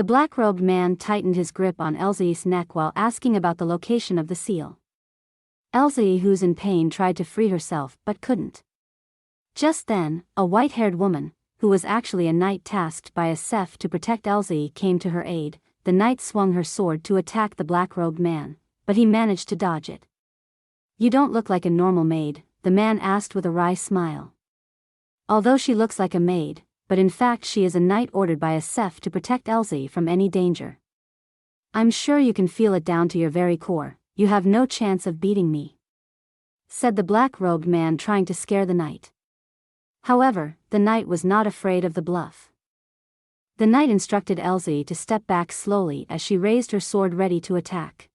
The black-robed man tightened his grip on Elsie's neck while asking about the location of the seal. Elsie, who's in pain, tried to free herself but couldn't. Just then, a white-haired woman, who was actually a knight tasked by Asef to protect Elsie, came to her aid. The knight swung her sword to attack the black-robed man, but he managed to dodge it. "You don't look like a normal maid," the man asked with a wry smile. "Although she looks like a maid, but in fact she is a knight ordered by Asef to protect Elsie from any danger. I'm sure you can feel it down to your very core. You have no chance of beating me," said the black-robed man, trying to scare the knight. However, the knight was not afraid of the bluff. The knight instructed Elsie to step back slowly as she raised her sword ready to attack.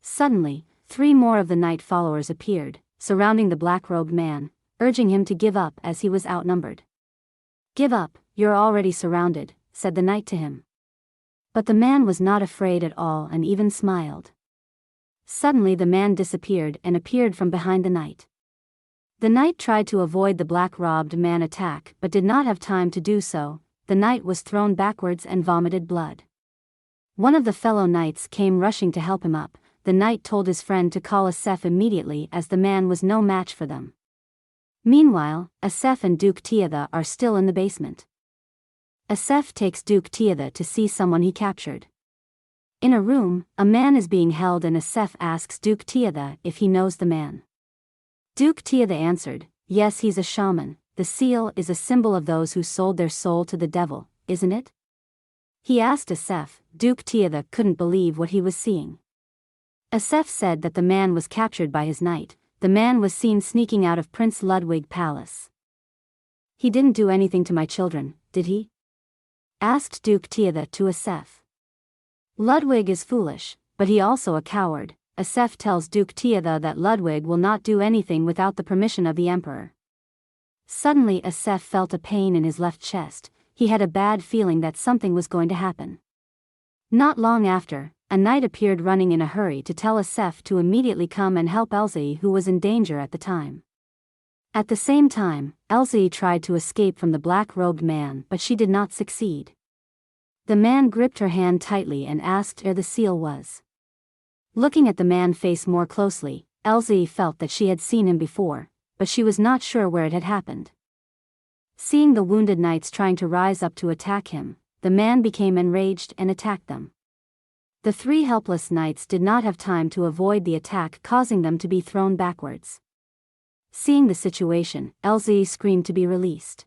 Suddenly, 3 more of the knight followers appeared, surrounding the black-robed man, urging him to give up as he was outnumbered. "Give up, you're already surrounded," said the knight to him. But the man was not afraid at all and even smiled. Suddenly the man disappeared and appeared from behind the knight. The knight tried to avoid the black-robed man attack but did not have time to do so. The knight was thrown backwards and vomited blood. One of the fellow knights came rushing to help him up. The knight told his friend to call Asef immediately as the man was no match for them. Meanwhile, Asef and Duke Tiada are still in the basement. Asef takes Duke Tiada to see someone he captured. In a room, a man is being held and Asef asks Duke Tiada if he knows the man. Duke Tiada answered, "Yes, he's a shaman. The seal is a symbol of those who sold their soul to the devil, isn't it?" He asked Asef. Duke Tiada couldn't believe what he was seeing. Asef said that the man was captured by his knight. The man was seen sneaking out of Prince Ludwig's palace. "He didn't do anything to my children, did he?" asked Duke Tiada to Asef. "Ludwig is foolish, but he also a coward." Asef tells Duke Tiada that Ludwig will not do anything without the permission of the emperor. Suddenly Asef felt a pain in his left chest. He had a bad feeling that something was going to happen. Not long after, a knight appeared running in a hurry to tell Asef to immediately come and help Elsie, who was in danger at the time. At the same time, Elsie tried to escape from the black-robed man but she did not succeed. The man gripped her hand tightly and asked where the seal was. Looking at the man's face more closely, Elsie felt that she had seen him before, but she was not sure where it had happened. Seeing the wounded knights trying to rise up to attack him, the man became enraged and attacked them. The 3 helpless knights did not have time to avoid the attack, causing them to be thrown backwards. Seeing the situation, Elsie screamed to be released.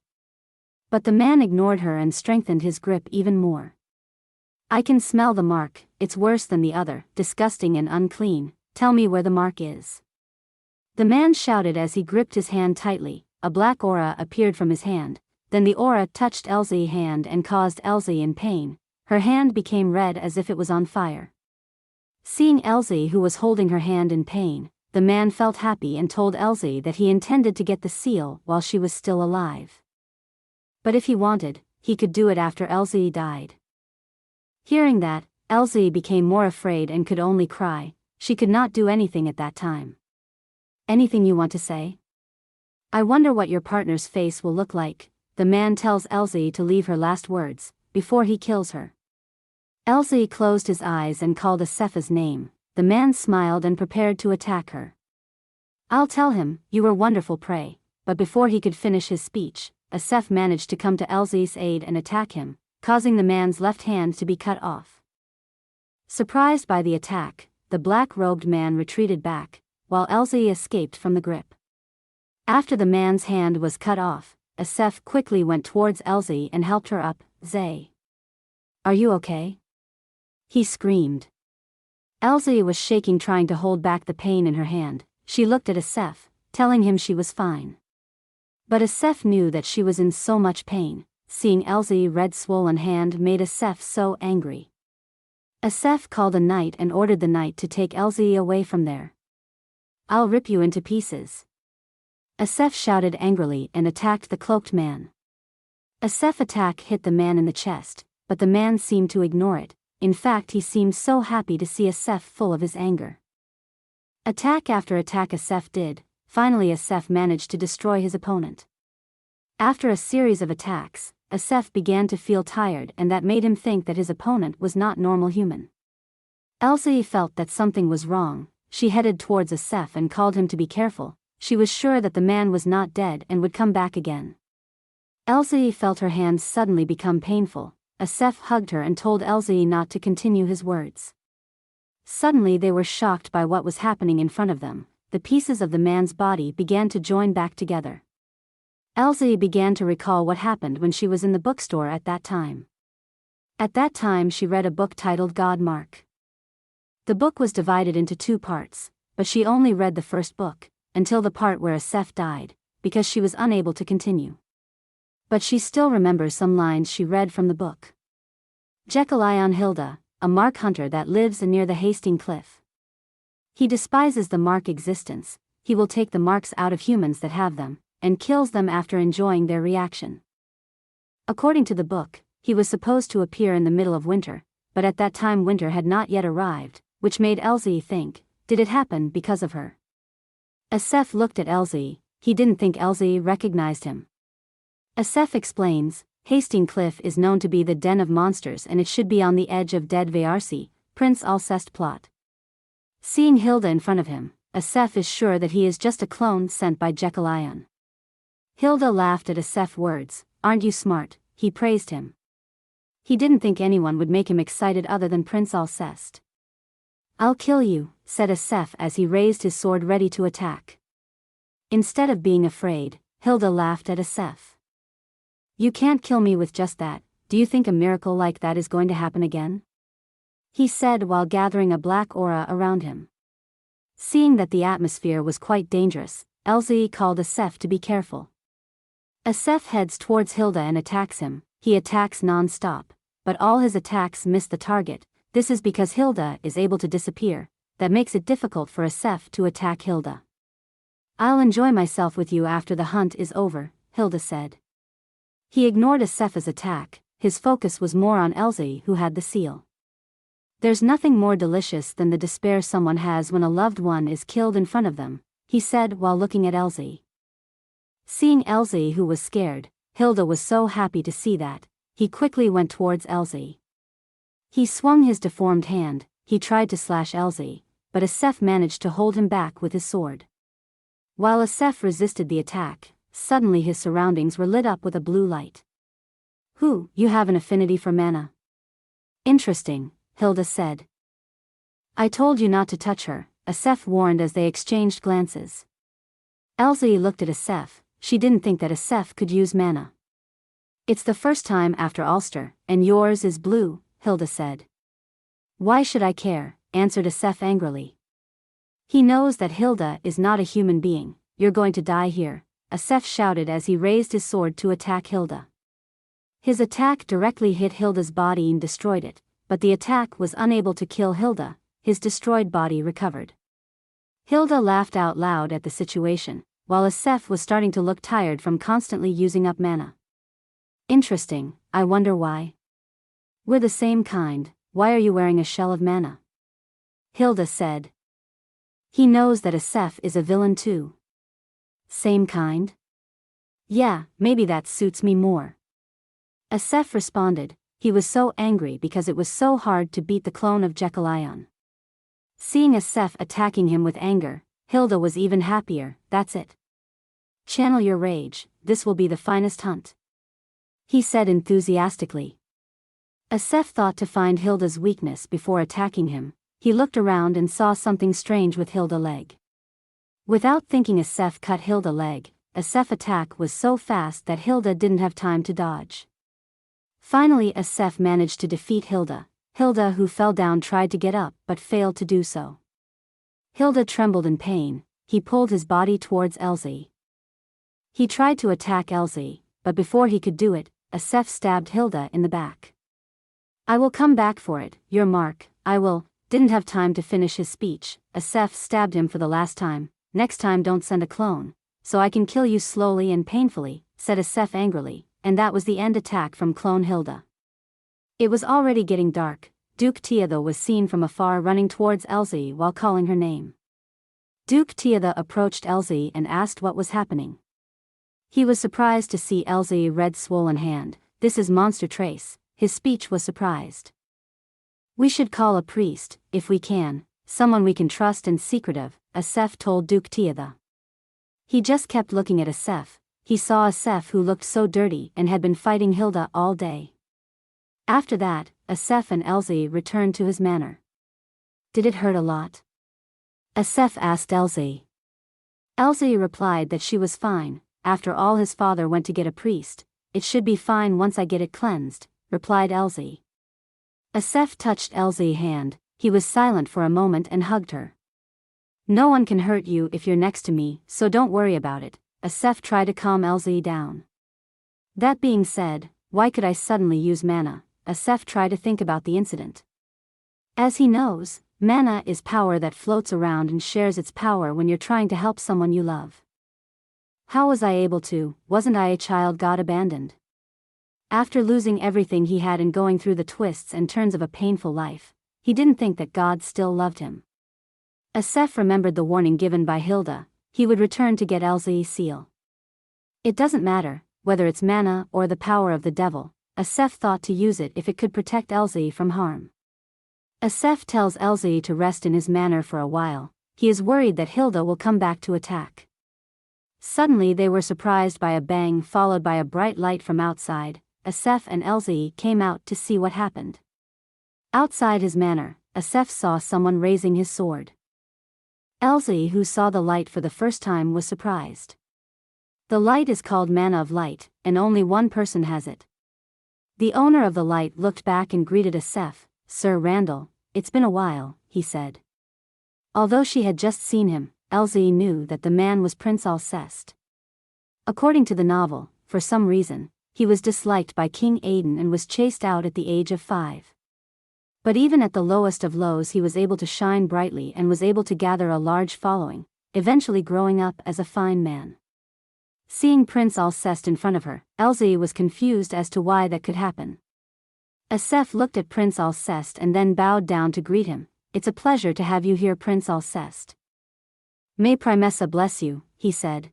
But the man ignored her and strengthened his grip even more. "I can smell the mark, it's worse than the other, disgusting and unclean. Tell me where the mark is," the man shouted as he gripped his hand tightly. A black aura appeared from his hand, then the aura touched Elsie's hand and caused Elsie in pain. Her hand became red as if it was on fire. Seeing Elsie, who was holding her hand in pain, the man felt happy and told Elsie that he intended to get the seal while she was still alive. But if he wanted, he could do it after Elsie died. Hearing that, Elsie became more afraid and could only cry. She could not do anything at that time. "Anything you want to say? I wonder what your partner's face will look like," the man tells Elsie to leave her last words, before he kills her. Elsie closed his eyes and called Asef's name. The man smiled and prepared to attack her. "I'll tell him, you were wonderful prey," but before he could finish his speech, Asef managed to come to Elsie's aid and attack him, causing the man's left hand to be cut off. Surprised by the attack, the black-robed man retreated back, while Elsie escaped from the grip. After the man's hand was cut off, Asef quickly went towards Elsie and helped her up. "Zay, are you okay?" he screamed. Elsie was shaking, trying to hold back the pain in her hand. She looked at Asef, telling him she was fine. But Asef knew that she was in so much pain. Seeing Elsie's red swollen hand made Asef so angry. Asef called a knight and ordered the knight to take Elsie away from there. "I'll rip you into pieces," Asef shouted angrily and attacked the cloaked man. Asef's attack hit the man in the chest, but the man seemed to ignore it. In fact, he seemed so happy to see Asef full of his anger. Attack after attack Asef did. Finally Asef managed to destroy his opponent. After a series of attacks, Asef began to feel tired, and that made him think that his opponent was not normal human. Elsie felt that something was wrong. She headed towards Asef and called him to be careful. She was sure that the man was not dead and would come back again. Elsie felt her hands suddenly become painful. Asef hugged her and told Elsie not to continue his words. Suddenly they were shocked by what was happening in front of them. The pieces of the man's body began to join back together. Elsie began to recall what happened when she was in the bookstore at that time. At that time she read a book titled God Mark. The book was divided into 2 parts, but she only read the first book, until the part where Asef died, because she was unable to continue. But she still remembers some lines she read from the book. Jekyll Hilda, a mark hunter that lives near the Hasting Cliff. He despises the mark existence. He will take the marks out of humans that have them, and kills them after enjoying their reaction. According to the book, he was supposed to appear in the middle of winter, but at that time winter had not yet arrived, which made Elsie think, did it happen because of her? Asef looked at Elsie. He didn't think Elsie recognized him. Asef explains, Hasting Cliff is known to be the den of monsters and it should be on the edge of Dead Varsi, Prince Alcest plot. Seeing Hilda in front of him, Asef is sure that he is just a clone sent by Jekyll. Hilda laughed at Asef's words. Aren't you smart? He praised him. He didn't think anyone would make him excited other than Prince Alcest. I'll kill you, said Asef as he raised his sword ready to attack. Instead of being afraid, Hilda laughed at Asef. You can't kill me with just that. Do you think a miracle like that is going to happen again? He said while gathering a black aura around him. Seeing that the atmosphere was quite dangerous, Elsie called Asef to be careful. Asef heads towards Hilda and attacks him. He attacks non-stop, but all his attacks miss the target. This is because Hilda is able to disappear. That makes it difficult for Asef to attack Hilda. I'll enjoy myself with you after the hunt is over, Hilda said. He ignored Asef's attack. His focus was more on Elsie, who had the seal. There's nothing more delicious than the despair someone has when a loved one is killed in front of them, he said while looking at Elsie. Seeing Elsie, who was scared, Hilda was so happy to see that. He quickly went towards Elsie. He swung his deformed hand. He tried to slash Elsie, but Asef managed to hold him back with his sword. While Asef resisted the attack, suddenly his surroundings were lit up with a blue light. You have an affinity for mana. Interesting, Hilda said. I told you not to touch her, Asef warned as they exchanged glances. Elsie looked at Asef. She didn't think that Asef could use mana. It's the first time after Ulster, and yours is blue, Hilda said. Why should I care? Answered Asef angrily. He knows that Hilda is not a human being. You're going to die here, Asef shouted as he raised his sword to attack Hilda. His attack directly hit Hilda's body and destroyed it, but the attack was unable to kill Hilda. His destroyed body recovered. Hilda laughed out loud at the situation, while Asef was starting to look tired from constantly using up mana. Interesting, I wonder why. We're the same kind. Why are you wearing a shell of mana? Hilda said. He knows that Asef is a villain too. Same kind? Yeah, maybe that suits me more. Asef responded. He was so angry because it was so hard to beat the clone of Jekyll. Seeing Asef attacking him with anger, Hilda was even happier. That's it. Channel your rage, this will be the finest hunt, he said enthusiastically. Asef thought to find Hilda's weakness before attacking him. He looked around and saw something strange with Hilda's leg. Without thinking, Asef cut Hilda's leg. Asef's attack was so fast that Hilda didn't have time to dodge. Finally Asef managed to defeat Hilda. Hilda, who fell down, tried to get up but failed to do so. Hilda trembled in pain. He pulled his body towards Elsie. He tried to attack Elsie, but before he could do it, Asef stabbed Hilda in the back. I will come back for it, your mark, I will. Didn't have time to finish his speech. Asef stabbed him for the last time. Next time don't send a clone, so I can kill you slowly and painfully, said Asef angrily, and that was the end attack from clone Hilda. It was already getting dark. Duke Tiada was seen from afar running towards Elsie while calling her name. Duke Tiada approached Elsie and asked what was happening. He was surprised to see Elsie's red swollen hand. this is Monster Trace. His speech was surprised. We should call a priest, if we can, someone we can trust and secretive, Asef told Duke Tiada. He just kept looking at Asef. He saw Asef who looked so dirty and had been fighting Hilda all day. After that, Asef and Elsie returned to his manor. Did it hurt a lot? Asef asked Elsie. Elsie replied that she was fine. After all, his father went to get a priest. It should be fine once I get it cleansed, replied Elsie. Asef touched Elsie's hand. He was silent for a moment and hugged her. No one can hurt you if you're next to me, so don't worry about it. Asef tried to calm Elsie down. That being said, why could I suddenly use mana? Asef tried to think about the incident. As he knows, mana is power that floats around and shares its power when you're trying to help someone you love. How was I able to? Wasn't I a child God abandoned? After losing everything he had and going through the twists and turns of a painful life, he didn't think that God still loved him. Asef remembered the warning given by Hilda. He would return to get Elsie's seal. It doesn't matter, whether it's mana or the power of the devil, Asef thought to use it if it could protect Elsie from harm. Asef tells Elsie to rest in his manor for a while. He is worried that Hilda will come back to attack. Suddenly they were surprised by a bang followed by a bright light from outside. Asef and Elsie came out to see what happened. Outside his manor, Asef saw someone raising his sword. Elsie, who saw the light for the first time, was surprised. The light is called Mana of Light, and only one person has it. The owner of the light looked back and greeted Asef. Sir Randall, it's been a while, he said. Although she had just seen him, Elsie knew that the man was Prince Alcest. According to the novel, for some reason, he was disliked by King Aiden and was chased out at the age of 5. But even at the lowest of lows he was able to shine brightly and was able to gather a large following, eventually growing up as a fine man. Seeing Prince Alcest in front of her, Elsie was confused as to why that could happen. Asef looked at Prince Alcest and then bowed down to greet him. It's a pleasure to have you here, Prince Alcest. May Primessa bless you, he said.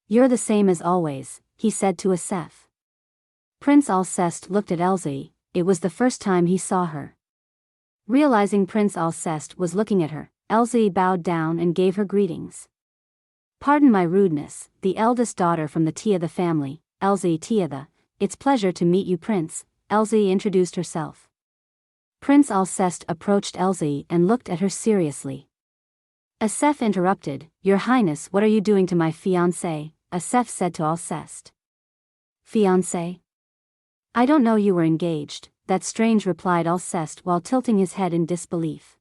You're the same as always, he said to Asef. Prince Alcest looked at Elsie. It was the first time he saw her. Realizing Prince Alcest was looking at her, Elsie bowed down and gave her greetings. Pardon my rudeness, the eldest daughter from the Tiada family, Elsie Tiada. It's pleasure to meet you, Prince. Elsie introduced herself. Prince Alcest approached Elsie and looked at her seriously. Asef interrupted. Your Highness, what are you doing to my fiancé? Asef said to Alcest. Fiancé? I don't know you were engaged. That's strange, replied Alcest while tilting his head in disbelief.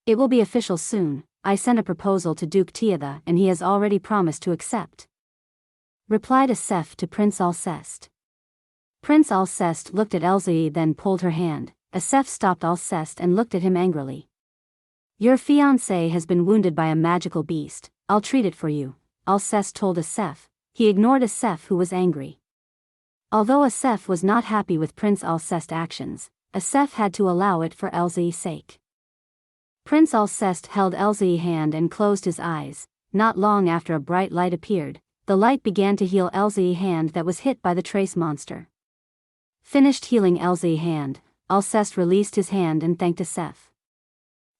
It will be official soon. I sent a proposal to Duke Tiada and he has already promised to accept, replied Asef to Prince Alcest. Prince Alcest looked at Elsie then pulled her hand. Asef stopped Alcest and looked at him angrily. Your fiancé has been wounded by a magical beast. I'll treat it for you, Alcest told Asef. He ignored Asef, who was angry. Although Asef was not happy with Prince Alcest's actions, Asef had to allow it for Elsie's sake. Prince Alcest held Elsie's hand and closed his eyes. Not long after, a bright light appeared. The light began to heal Elsie's hand that was hit by the trace monster. Finished healing Elsie's hand, Alcest released his hand and thanked Asef.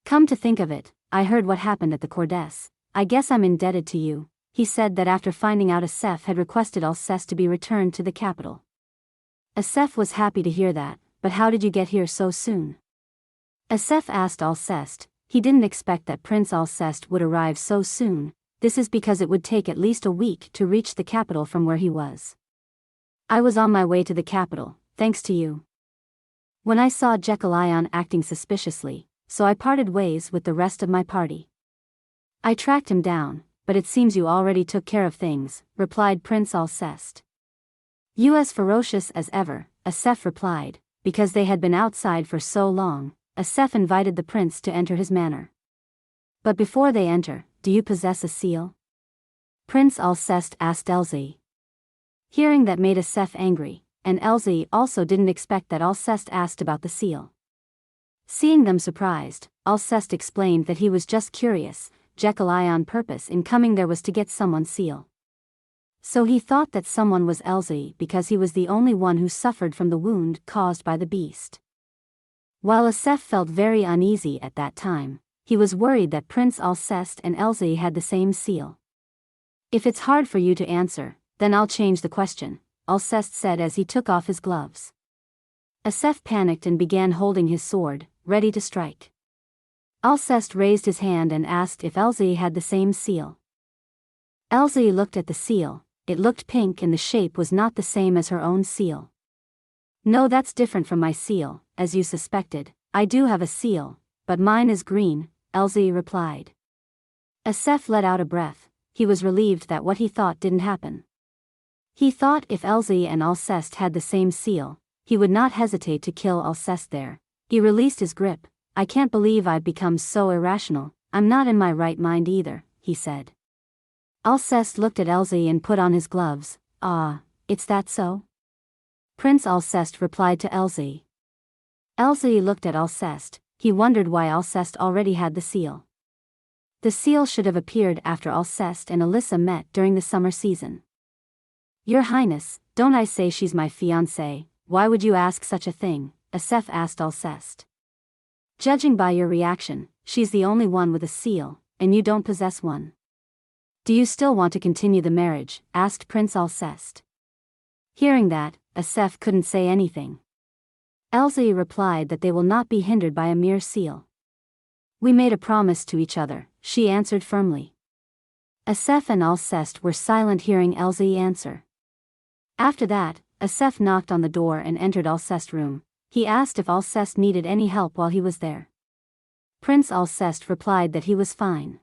Come to think of it, I heard what happened at the Cordess. I guess I'm indebted to you. He said that after finding out Asef had requested Alcest to be returned to the capital. Asef was happy to hear that, but how did you get here so soon? Asef asked Alcest. He didn't expect that Prince Alcest would arrive so soon. This is because it would take at least a week to reach the capital from where he was. I was on my way to the capital, thanks to you. When I saw Jekyll acting suspiciously, so I parted ways with the rest of my party. I tracked him down, but it seems you already took care of things, replied Prince Alcest. You as ferocious as ever, Asef replied. Because they had been outside for so long, Asef invited the prince to enter his manor. But before they enter, do you possess a seal? Prince Alcest asked Elsie. Hearing that made Asef angry, and Elsie also didn't expect that Alcest asked about the seal. Seeing them surprised, Alcest explained that he was just curious. Jekyll on purpose in coming there was to get someone's seal. So he thought that someone was Elsie because he was the only one who suffered from the wound caused by the beast. While Asef felt very uneasy at that time, he was worried that Prince Alcest and Elsie had the same seal. If it's hard for you to answer, then I'll change the question, Alcest said as he took off his gloves. Asef panicked and began holding his sword, ready to strike. Alcest raised his hand and asked if Elsie had the same seal. Elsie looked at the seal. It looked pink and the shape was not the same as her own seal. No, that's different from my seal, as you suspected. I do have a seal, but mine is green, Elsie replied. Asef let out a breath. He was relieved that what he thought didn't happen. He thought if Elsie and Alcest had the same seal, he would not hesitate to kill Alcest there. He released his grip. I can't believe I've become so irrational. I'm not in my right mind either, he said. Alcest looked at Elsie and put on his gloves. Ah, it's that so? Prince Alcest replied to Elsie. Elsie looked at Alcest. He wondered why Alcest already had the seal. The seal should have appeared after Alcest and Alyssa met during the summer season. Your Highness, don't I say she's my fiancée? Why would you ask such a thing? Asef asked Alcest. Judging by your reaction, she's the only one with a seal, and you don't possess one. Do you still want to continue the marriage? Asked Prince Alcest. Hearing that, Asef couldn't say anything. Elsie replied that they will not be hindered by a mere seal. We made a promise to each other, she answered firmly. Asef and Alcest were silent hearing Elsie answer. After that, Asef knocked on the door and entered Alcest's room. He asked if Alcest needed any help while he was there. Prince Alcest replied that he was fine.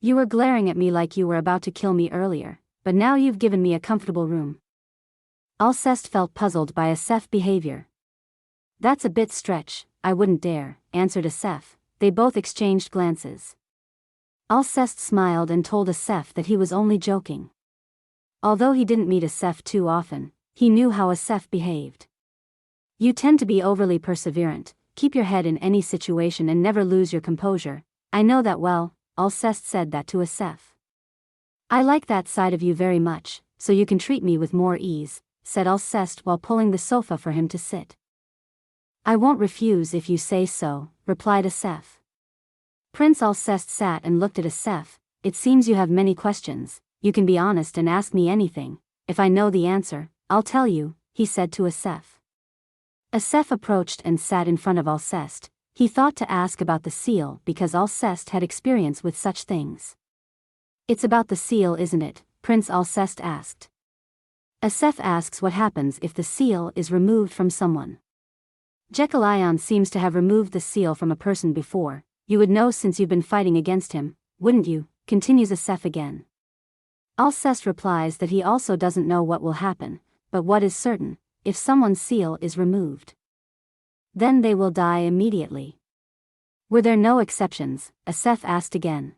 You were glaring at me like you were about to kill me earlier, but now you've given me a comfortable room. Alcest felt puzzled by Asef's behavior. That's a bit stretch, I wouldn't dare, answered Asef. They both exchanged glances. Alcest smiled and told Asef that he was only joking. Although he didn't meet Asef too often, he knew how Asef behaved. You tend to be overly perseverant, keep your head in any situation and never lose your composure. I know that well, Alcest said that to Asef. I like that side of you very much, so you can treat me with more ease, said Alcest while pulling the sofa for him to sit. I won't refuse if you say so, replied Asef. Prince Alcest sat and looked at Asef. It seems you have many questions. You can be honest and ask me anything. If I know the answer, I'll tell you, he said to Asef. Asef approached and sat in front of Alcest. He thought to ask about the seal because Alcest had experience with such things. It's about the seal, isn't it? Prince Alcest asked. Asef asks what happens if the seal is removed from someone. Jekyll seems to have removed the seal from a person before. You would know since you've been fighting against him, wouldn't you? Continues Asef again. Alcest replies that he also doesn't know what will happen, but what is certain, if someone's seal is removed, then they will die immediately. Were there no exceptions? Asef asked again.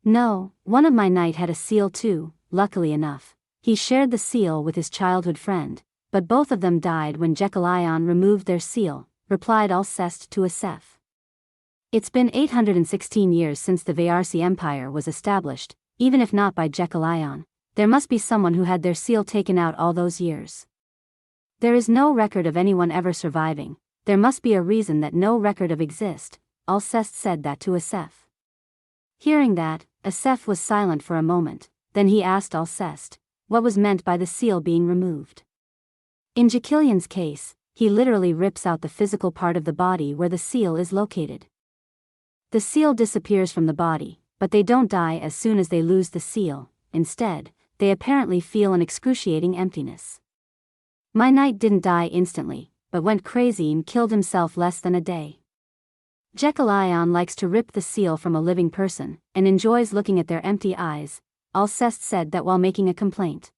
No, one of my knight had a seal too, luckily enough. He shared the seal with his childhood friend, but both of them died when Jekyll removed their seal, replied Alcest to Asef. It's been 816 years since the Vaarsi Empire was established, even if not by Jekyll, there must be someone who had their seal taken out all those years. There is no record of anyone ever surviving. There must be a reason that no record of exist, Alcest said that to Asef. Hearing that, Asef was silent for a moment, then he asked Alcest what was meant by the seal being removed. In Jekyll's case, he literally rips out the physical part of the body where the seal is located. The seal disappears from the body, but they don't die as soon as they lose the seal. Instead, they apparently feel an excruciating emptiness. My knight didn't die instantly, but went crazy and killed himself less than a day. Jekyll likes to rip the seal from a living person, and enjoys looking at their empty eyes, Alcest said that while making a complaint.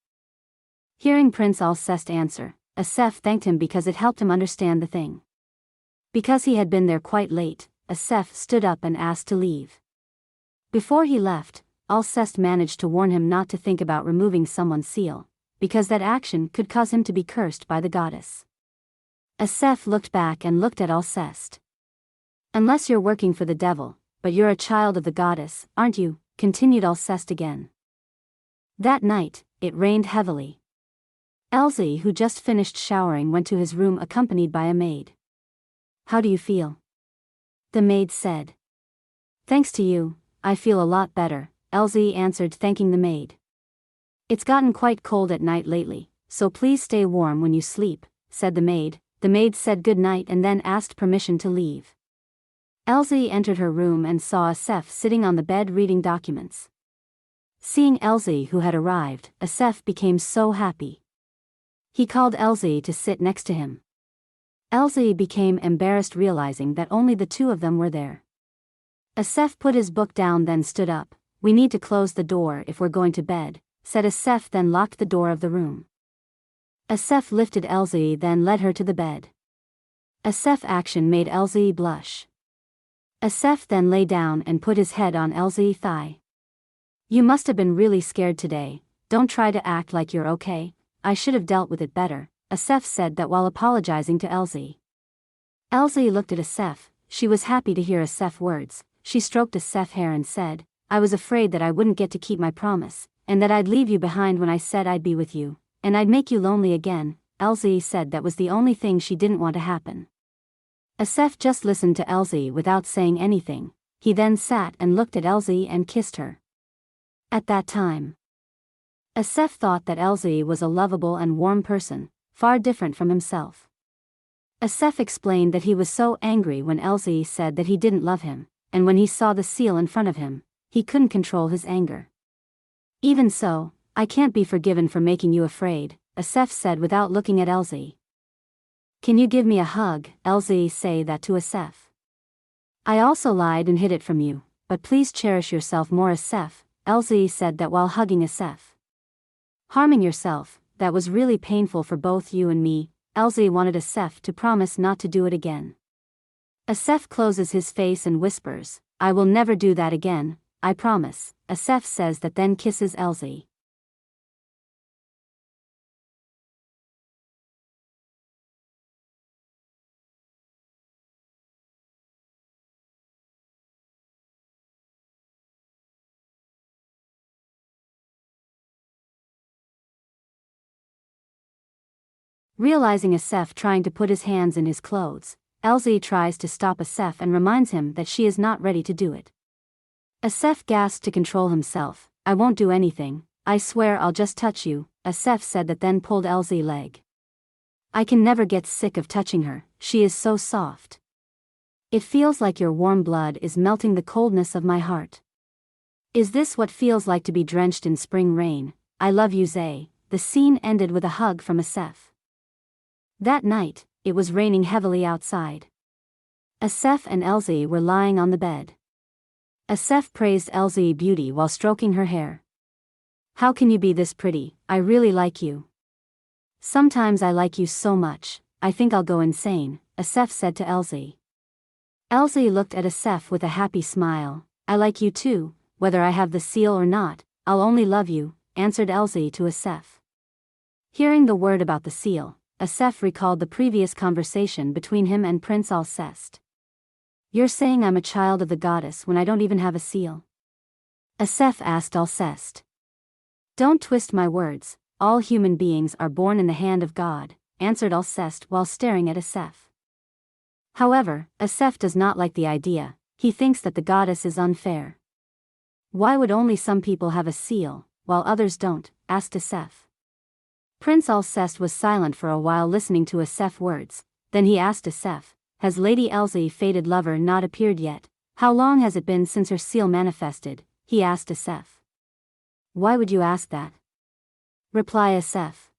Hearing Prince Alcest answer, Asef thanked him because it helped him understand the thing. Because he had been there quite late, Asef stood up and asked to leave. Before he left, Alcest managed to warn him not to think about removing someone's seal, because that action could cause him to be cursed by the goddess. Asef looked back and looked at Alcest. Unless you're working for the devil, but you're a child of the goddess, aren't you? Continued Alcest again. That night, it rained heavily. Elsie, who just finished showering, went to his room accompanied by a maid. "How do you feel?" the maid said. "Thanks to you, I feel a lot better," Elsie answered, thanking the maid. "It's gotten quite cold at night lately, so please stay warm when you sleep," said the maid. The maid said good night and then asked permission to leave. Elsie entered her room and saw Asef sitting on the bed reading documents. Seeing Elsie, who had arrived, Asef became so happy. He called Elsie to sit next to him. Elsie became embarrassed realizing that only the two of them were there. Asef put his book down, then stood up. "We need to close the door if we're going to bed," said Asef, then locked the door of the room. Asef lifted Elsie, then led her to the bed. Asef's action made Elsie blush. Asef then lay down and put his head on Elsie's thigh. "You must have been really scared today. Don't try to act like you're okay. I should have dealt with it better," Asef said that while apologizing to Elsie. Elsie looked at Asef. She was happy to hear Asef's words. She stroked Asef's hair and said, "I was afraid that I wouldn't get to keep my promise, and that I'd leave you behind when I said I'd be with you, and I'd make you lonely again." Elsie said that was the only thing she didn't want to happen. Asef just listened to Elsie without saying anything. He then sat and looked at Elsie and kissed her. At that time, Asef thought that Elsie was a lovable and warm person, far different from himself. Asef explained that he was so angry when Elsie said that he didn't love him, and when he saw the seal in front of him, he couldn't control his anger. "Even so, I can't be forgiven for making you afraid," Asef said without looking at Elsie. "Can you give me a hug?" Elsie said that to Asef. "I also lied and hid it from you, but please cherish yourself more, Asef," Elsie said that while hugging Asef. "Harming yourself, that was really painful for both you and me." Elsie wanted Asef to promise not to do it again. Asef closes his face and whispers, "I will never do that again, I promise," Asef says that, then kisses Elsie. Realizing Asef trying to put his hands in his clothes, Elsie tries to stop Asef and reminds him that she is not ready to do it. Asef gasps to control himself. "I won't do anything, I swear I'll just touch you," Asef said that, then pulled Elsie's leg. "I can never get sick of touching her, she is so soft. It feels like your warm blood is melting the coldness of my heart. Is this what feels like to be drenched in spring rain? I love you, Zay." The scene ended with a hug from Asef. That night, it was raining heavily outside. Asef and Elsie were lying on the bed. Asef praised Elsie's beauty while stroking her hair. "How can you be this pretty? I really like you. Sometimes I like you so much, I think I'll go insane," Asef said to Elsie. Elsie looked at Asef with a happy smile. "I like you too, whether I have the seal or not, I'll only love you," answered Elsie to Asef. Hearing the word about the seal, Asef recalled the previous conversation between him and Prince Alcest. "You're saying I'm a child of the goddess when I don't even have a seal?" Asef asked Alcest. "Don't twist my words, all human beings are born in the hand of God," answered Alcest while staring at Asef. However, Asef does not like the idea. He thinks that the goddess is unfair. "Why would only some people have a seal, while others don't?" asked Asef. Prince Alcest was silent for a while listening to Asef's words, then he asked Asef, "Has Lady Elsie's fated lover not appeared yet? How long has it been since her seal manifested?" he asked Asef. "Why would you ask that?" Reply Asef.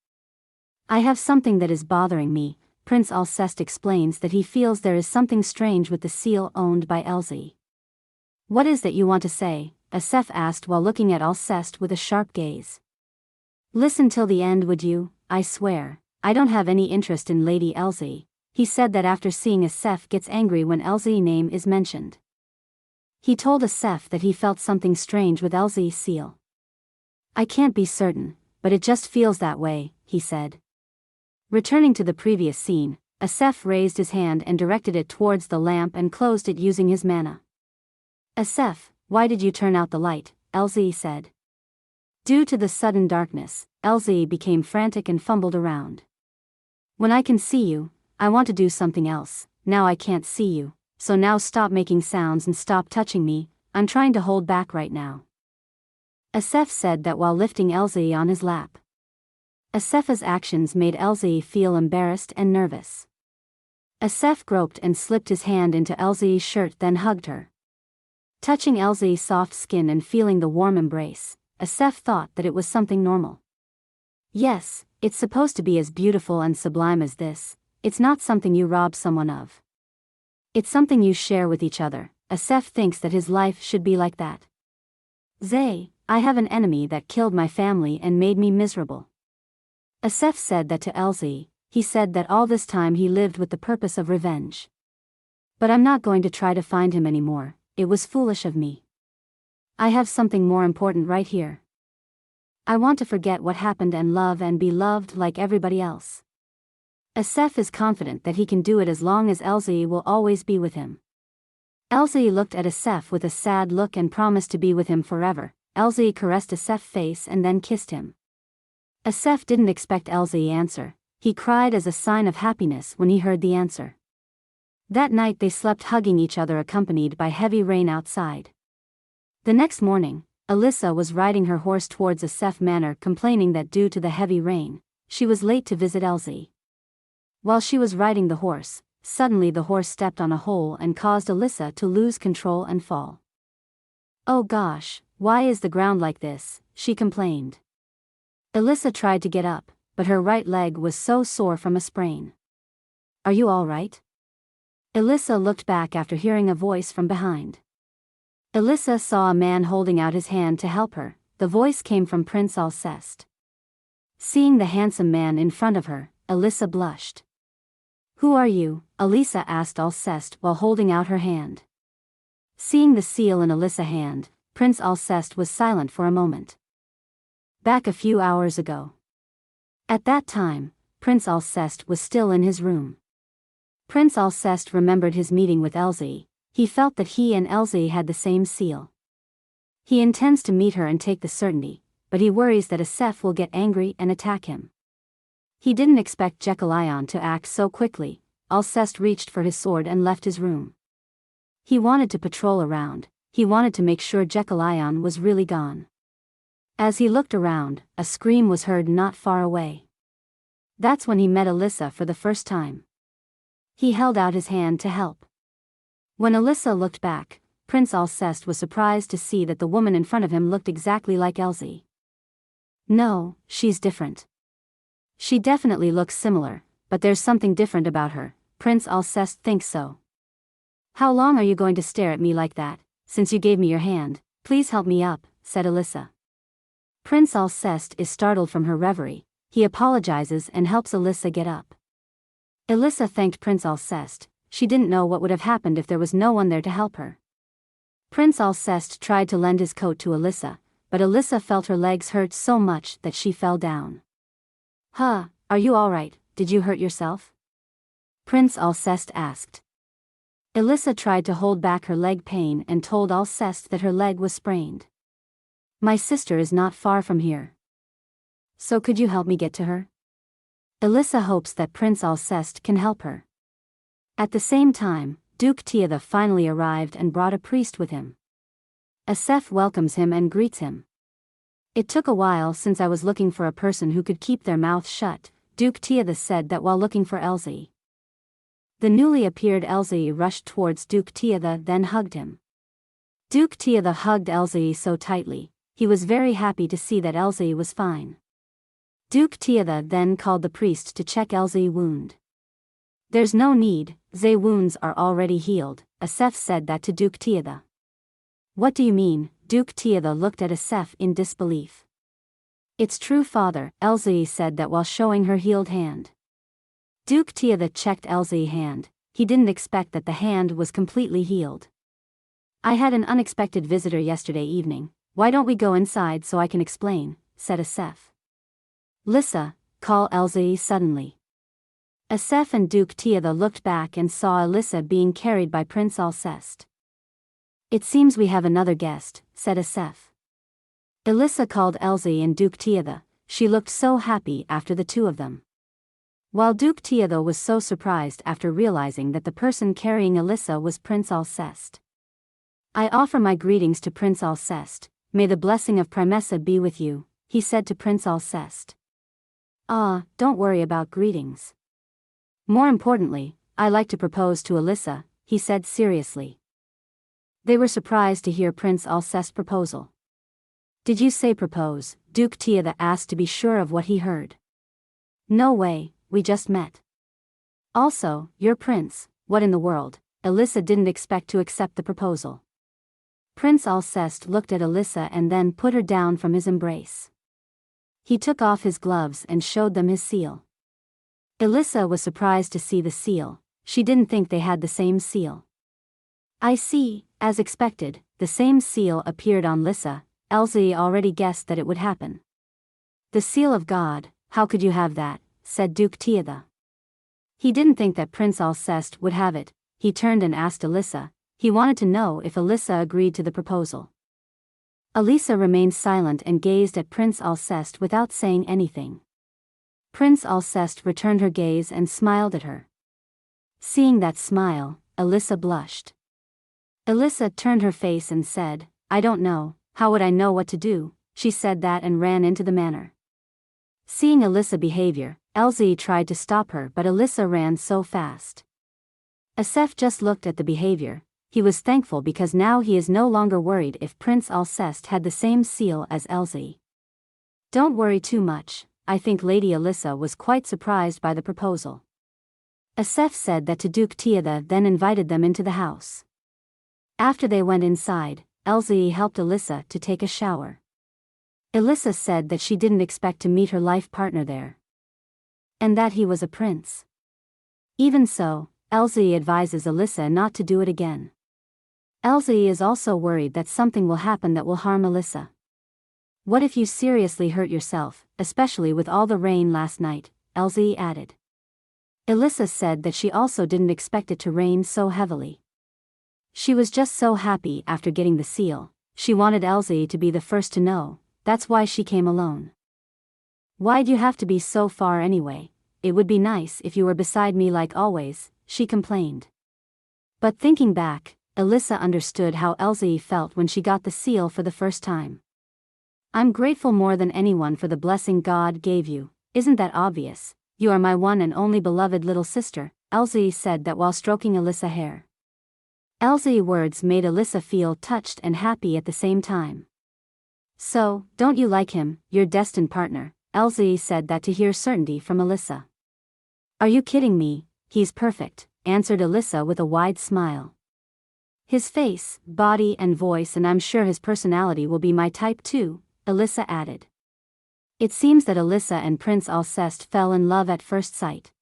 "I have something that is bothering me." Prince Alcest explains that he feels there is something strange with the seal owned by Elsie. "What is that you want to say?" Asef asked while looking at Alcest with a sharp gaze. "Listen till the end, would you? I swear, I don't have any interest in Lady Elsie," he said that after seeing Asef gets angry when Elsie's name is mentioned. He told Asef that he felt something strange with Elsie's seal. "I can't be certain, but it just feels that way," he said. Returning to the previous scene, Asef raised his hand and directed it towards the lamp and closed it using his mana. "Asef, why did you turn out the light?" Elsie said. Due to the sudden darkness, Elsie became frantic and fumbled around. When I can see you, I want to do something else. Now I can't see you, so now stop making sounds and stop touching me. I'm trying to hold back right now. Asef said that while lifting Elsie on his lap. Asef's actions made Elsie feel embarrassed and nervous. Asef groped and slipped his hand into Elsie's shirt, then hugged her. Touching Elsie's soft skin and feeling the warm embrace, Asef thought that it was something normal. Yes, it's supposed to be as beautiful and sublime as this. It's not something you rob someone of. It's something you share with each other. Asef thinks that his life should be like that. Zay, I have an enemy that killed my family and made me miserable. Asef said that to Elsie. He said that all this time he lived with the purpose of revenge. But I'm not going to try to find him anymore. It was foolish of me. I have something more important right here. I want to forget what happened and love and be loved like everybody else. Asef is confident that he can do it as long as Elsie will always be with him. Elsie looked at Asef with a sad look and promised to be with him forever. Elsie caressed Asef's face and then kissed him. Asef didn't expect Elsie's answer. He cried as a sign of happiness when he heard the answer. That night they slept hugging each other, accompanied by heavy rain outside. The next morning, Alyssa was riding her horse towards Asef Manor, complaining that due to the heavy rain, she was late to visit Elsie. While she was riding the horse, suddenly the horse stepped on a hole and caused Alyssa to lose control and fall. "Oh gosh, why is the ground like this?" she complained. Alyssa tried to get up, but her right leg was so sore from a sprain. "Are you all right?" Alyssa looked back after hearing a voice from behind. Alyssa saw a man holding out his hand to help her. The voice came from Prince Alcest. Seeing the handsome man in front of her, Alyssa blushed. "Who are you?" Alyssa asked Alcest while holding out her hand. Seeing the seal in Alyssa's hand, Prince Alcest was silent for a moment. "Back a few hours ago." At that time, Prince Alcest was still in his room. Prince Alcest remembered his meeting with Elsie. He felt that he and Elsie had the same seal. He intends to meet her and take the certainty, but he worries that Asef will get angry and attack him. He didn't expect Jekyll to act so quickly. Alcest reached for his sword and left his room. He wanted to patrol around. He wanted to make sure Jekyll was really gone. As he looked around, a scream was heard not far away. That's when he met Alyssa for the first time. He held out his hand to help. When Alyssa looked back, Prince Alcest was surprised to see that the woman in front of him looked exactly like Elsie. "No, she's different. She definitely looks similar, but there's something different about her." Prince Alcest thinks so. "How long are you going to stare at me like that? Since you gave me your hand, please help me up," said Alyssa. Prince Alcest is startled from her reverie. He apologizes and helps Alyssa get up. Alyssa thanked Prince Alcest. She didn't know what would have happened if there was no one there to help her. Prince Alcest tried to lend his coat to Alyssa, but Alyssa felt her legs hurt so much that she fell down. "Huh, are you alright? Did you hurt yourself?" Prince Alcest asked. Alyssa tried to hold back her leg pain and told Alcest that her leg was sprained. "My sister is not far from here. So could you help me get to her?" Alyssa hopes that Prince Alcest can help her. At the same time, Duke Tiada finally arrived and brought a priest with him. Asef welcomes him and greets him. "It took a while since I was looking for a person who could keep their mouth shut," Duke Tiada said that while looking for Elsie. The newly appeared Elsie rushed towards Duke Tiada, then hugged him. Duke Tiada hugged Elsie so tightly. He was very happy to see that Elsie was fine. Duke Tiada then called the priest to check Elsie's wound. "There's no need, Zay's wounds are already healed," Asef said that to Duke Tiada. "What do you mean?" Duke Tiada looked at Asef in disbelief. "It's true, father," Elsie said that while showing her healed hand. Duke Tiada checked Elsie's hand. He didn't expect that the hand was completely healed. "I had an unexpected visitor yesterday evening. Why don't we go inside so I can explain," said Asef. "Lissa, call Elsie suddenly." Asef and Duke Tiada looked back and saw Alyssa being carried by Prince Alcest. "It seems we have another guest," said Asef. Alyssa called Elsie and Duke Tiada. She looked so happy after the two of them. While Duke Tiada was so surprised after realizing that the person carrying Alyssa was Prince Alcest. I offer my greetings to Prince Alcest. May the blessing of Primessa be with you, he said to Prince Alcest. Ah, don't worry about greetings. More importantly, I like to propose to Alyssa, he said seriously. They were surprised to hear Prince Alcest's proposal. Did you say propose? Duke Tiada asked to be sure of what he heard. No way, we just met. Also, you're Prince, what in the world? Alyssa didn't expect to accept the proposal. Prince Alcest looked at Alyssa and then put her down from his embrace. He took off his gloves and showed them his seal. Alyssa was surprised to see the seal. She didn't think they had the same seal. I see, as expected, the same seal appeared on Alyssa. Elsie already guessed that it would happen. The seal of God, how could you have that? Said Duke Tiada. He didn't think that Prince Alcest would have it. He turned and asked Alyssa. He wanted to know if Alyssa agreed to the proposal. Alyssa remained silent and gazed at Prince Alcest without saying anything. Prince Alcest returned her gaze and smiled at her. Seeing that smile, Alyssa blushed. Alyssa turned her face and said, I don't know, how would I know what to do? She said that and ran into the manor. Seeing Alyssa's behavior, Elsie tried to stop her but Alyssa ran so fast. Asef just looked at the behavior. He was thankful because now he is no longer worried if Prince Alcest had the same seal as Elsie. Don't worry too much, I think Lady Alyssa was quite surprised by the proposal. Asef said that to Duke Tiada, then invited them into the house. After they went inside, Elsie helped Alyssa to take a shower. Alyssa said that she didn't expect to meet her life partner there. And that he was a prince. Even so, Elsie advises Alyssa not to do it again. Elsie is also worried that something will happen that will harm Alyssa. What if you seriously hurt yourself, especially with all the rain last night? Elsie added. Alyssa said that she also didn't expect it to rain so heavily. She was just so happy after getting the seal. She wanted Elsie to be the first to know, that's why she came alone. Why'd you have to be so far anyway? It would be nice if you were beside me like always, she complained. But thinking back, Alyssa understood how Elsie felt when she got the seal for the first time. I'm grateful more than anyone for the blessing God gave you, isn't that obvious? You are my one and only beloved little sister, Elsie said that while stroking Alyssa's hair. Elsie's words made Alyssa feel touched and happy at the same time. So, don't you like him, your destined partner? Elsie said that to hear certainty from Alyssa. Are you kidding me? He's perfect, answered Alyssa with a wide smile. His face, body and voice, and I'm sure his personality will be my type too, Alyssa added. It seems that Alyssa and Prince Alcest fell in love at first sight.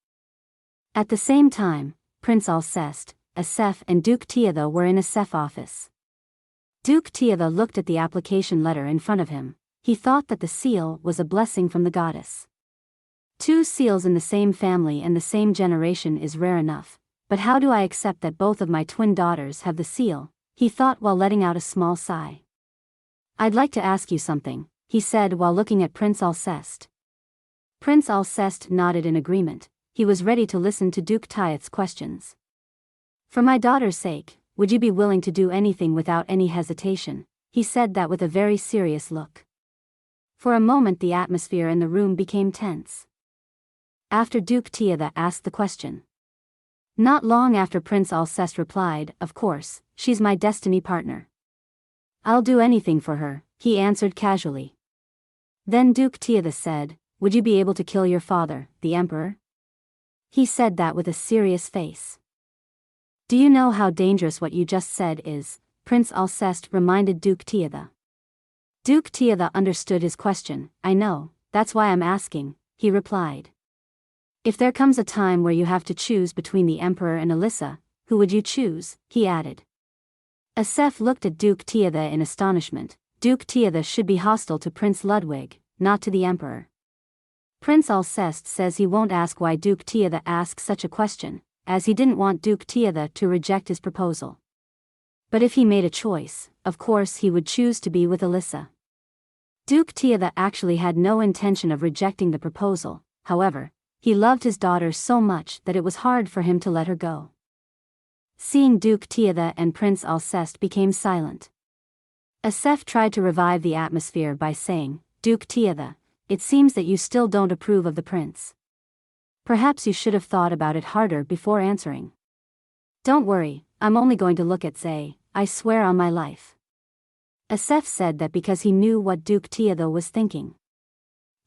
At the same time, Prince Alcest, Asef and Duke Tiada were in Asef's office. Duke Tiada looked at the application letter in front of him. He thought that the seal was a blessing from the goddess. 2 seals in the same family and the same generation is rare enough, but how do I accept that both of my twin daughters have the seal? He thought while letting out a small sigh. I'd like to ask you something, he said while looking at Prince Alcest. Prince Alcest nodded in agreement. He was ready to listen to Duke Tiada's questions. For my daughter's sake, would you be willing to do anything without any hesitation? He said that with a very serious look. For a moment the atmosphere in the room became tense. After Duke Tiada asked the question. Not long after Prince Alcest replied, of course, she's my destiny partner. I'll do anything for her, he answered casually. Then Duke Tiada said, would you be able to kill your father, the emperor? He said that with a serious face. Do you know how dangerous what you just said is? Prince Alcest reminded Duke Tiada. Duke Tiada understood his question. I know, that's why I'm asking, he replied. If there comes a time where you have to choose between the emperor and Alyssa, who would you choose? He added. Asef looked at Duke Tiada in astonishment. Duke Tiada should be hostile to Prince Ludwig, not to the emperor. Prince Alcest says he won't ask why Duke Tiada asked such a question, as he didn't want Duke Tiada to reject his proposal. But if he made a choice, of course he would choose to be with Alyssa. Duke Tiada actually had no intention of rejecting the proposal, however, he loved his daughter so much that it was hard for him to let her go. Seeing Duke Tiada and Prince Alcest became silent. Asef tried to revive the atmosphere by saying, "Duke Tiada, it seems that you still don't approve of the prince. Perhaps you should have thought about it harder before answering." "Don't worry, I'm only going to look at Zay, I swear on my life." Asef said that because he knew what Duke Tiada was thinking.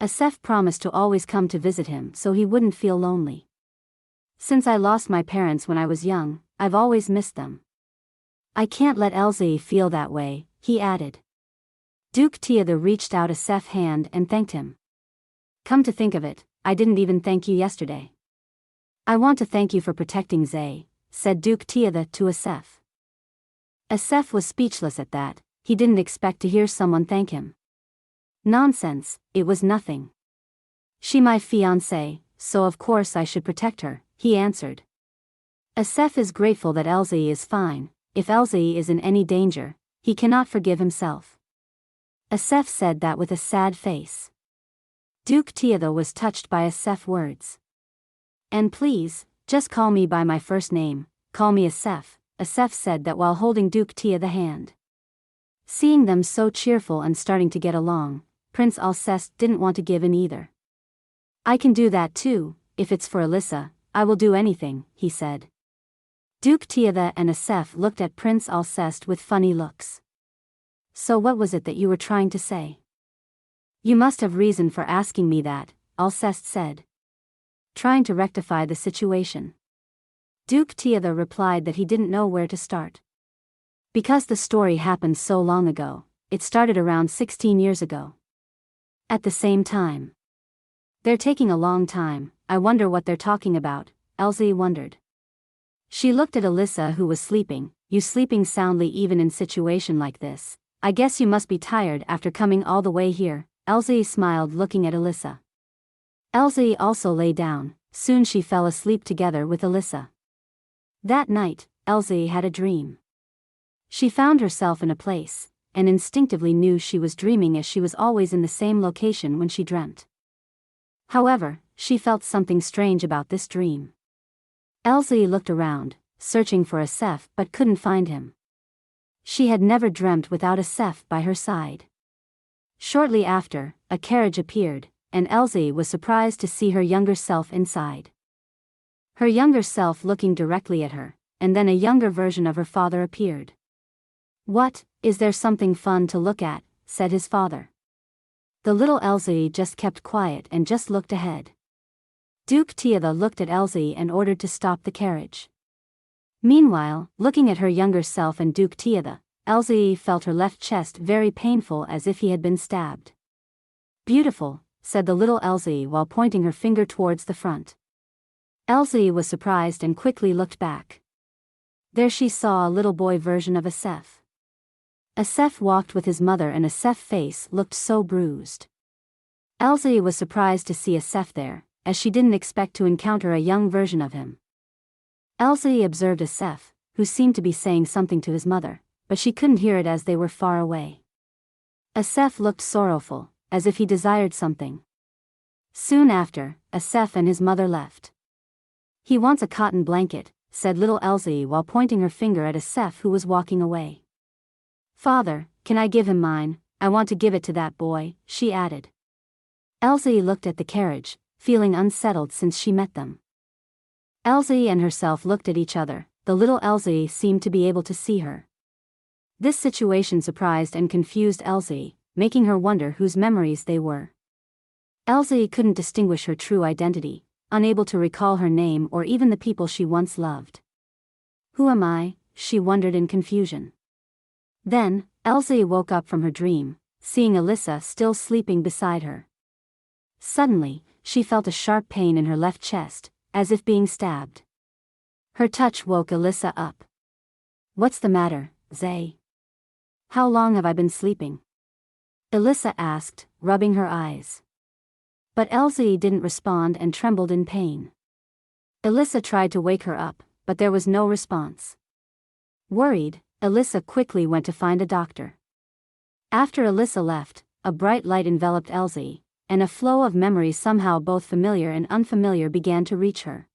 Asef promised to always come to visit him so he wouldn't feel lonely. "Since I lost my parents when I was young, I've always missed them. I can't let Elsie feel that way," he added. Duke Tiada reached out Asef's hand and thanked him. "Come to think of it, I didn't even thank you yesterday." "I want to thank you for protecting Zay," said Duke Tiada to Asef. Asef was speechless at that, he didn't expect to hear someone thank him. "Nonsense, it was nothing. She my fiancée, so of course I should protect her," he answered. Asef is grateful that Elsie is fine. If Elsie is in any danger, he cannot forgive himself. Asef said that with a sad face. Duke Tiada was touched by Asef's words. "And please, just call me by my first name, call me Asef," Asef said that while holding Duke Tiada's hand. Seeing them so cheerful and starting to get along, Prince Alcest didn't want to give in either. "I can do that too, if it's for Alyssa, I will do anything," he said. Duke Tiada and Asef looked at Prince Alcest with funny looks. "So what was it that you were trying to say?" "You must have reason for asking me that," Alcest said, trying to rectify the situation. Duke Tiada replied that he didn't know where to start. Because the story happened so long ago, it started around 16 years ago. At the same time. "They're taking a long time, I wonder what they're talking about," Elsie wondered. She looked at Alyssa who was sleeping. "You sleeping soundly even in situation like this. I guess you must be tired after coming all the way here," Elsie smiled looking at Alyssa. Elsie also lay down, soon she fell asleep together with Alyssa. That night, Elsie had a dream. She found herself in a place, and instinctively knew she was dreaming as she was always in the same location when she dreamt. However, she felt something strange about this dream. Elsie looked around, searching for Asef but couldn't find him. She had never dreamt without Asef by her side. Shortly after, a carriage appeared, and Elsie was surprised to see her younger self inside. Her younger self looking directly at her, and then a younger version of her father appeared. "What, is there something fun to look at?" said his father. The little Elsie just kept quiet and just looked ahead. Duke Tiada looked at Elsie and ordered to stop the carriage. Meanwhile, looking at her younger self and Duke Tiada, Elsie felt her left chest very painful as if he had been stabbed. "Beautiful," said the little Elsie while pointing her finger towards the front. Elsie was surprised and quickly looked back. There she saw a little boy version of Asef. Asef walked with his mother and Asef's face looked so bruised. Elsie was surprised to see Asef there, as she didn't expect to encounter a young version of him. Elsie observed Asef, who seemed to be saying something to his mother, but she couldn't hear it as they were far away. Asef looked sorrowful, as if he desired something. Soon after, Asef and his mother left. "He wants a cotton blanket," said little Elsie while pointing her finger at Asef who was walking away. "Father, can I give him mine? I want to give it to that boy," she added. Elsie looked at the carriage, feeling unsettled since she met them. Elsie and herself looked at each other. The little Elsie seemed to be able to see her. This situation surprised and confused Elsie, making her wonder whose memories they were. Elsie couldn't distinguish her true identity, unable to recall her name or even the people she once loved. "Who am I?" she wondered in confusion. Then, Elsie woke up from her dream, seeing Alyssa still sleeping beside her. Suddenly, she felt a sharp pain in her left chest, as if being stabbed. Her touch woke Alyssa up. "What's the matter, Zay? How long have I been sleeping?" Alyssa asked, rubbing her eyes. But Elsie didn't respond and trembled in pain. Alyssa tried to wake her up, but there was no response. Worried, Alyssa quickly went to find a doctor. After Alyssa left, a bright light enveloped Elsie, and a flow of memories somehow both familiar and unfamiliar began to reach her.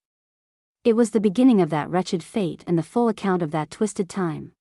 It was the beginning of that wretched fate and the full account of that twisted time.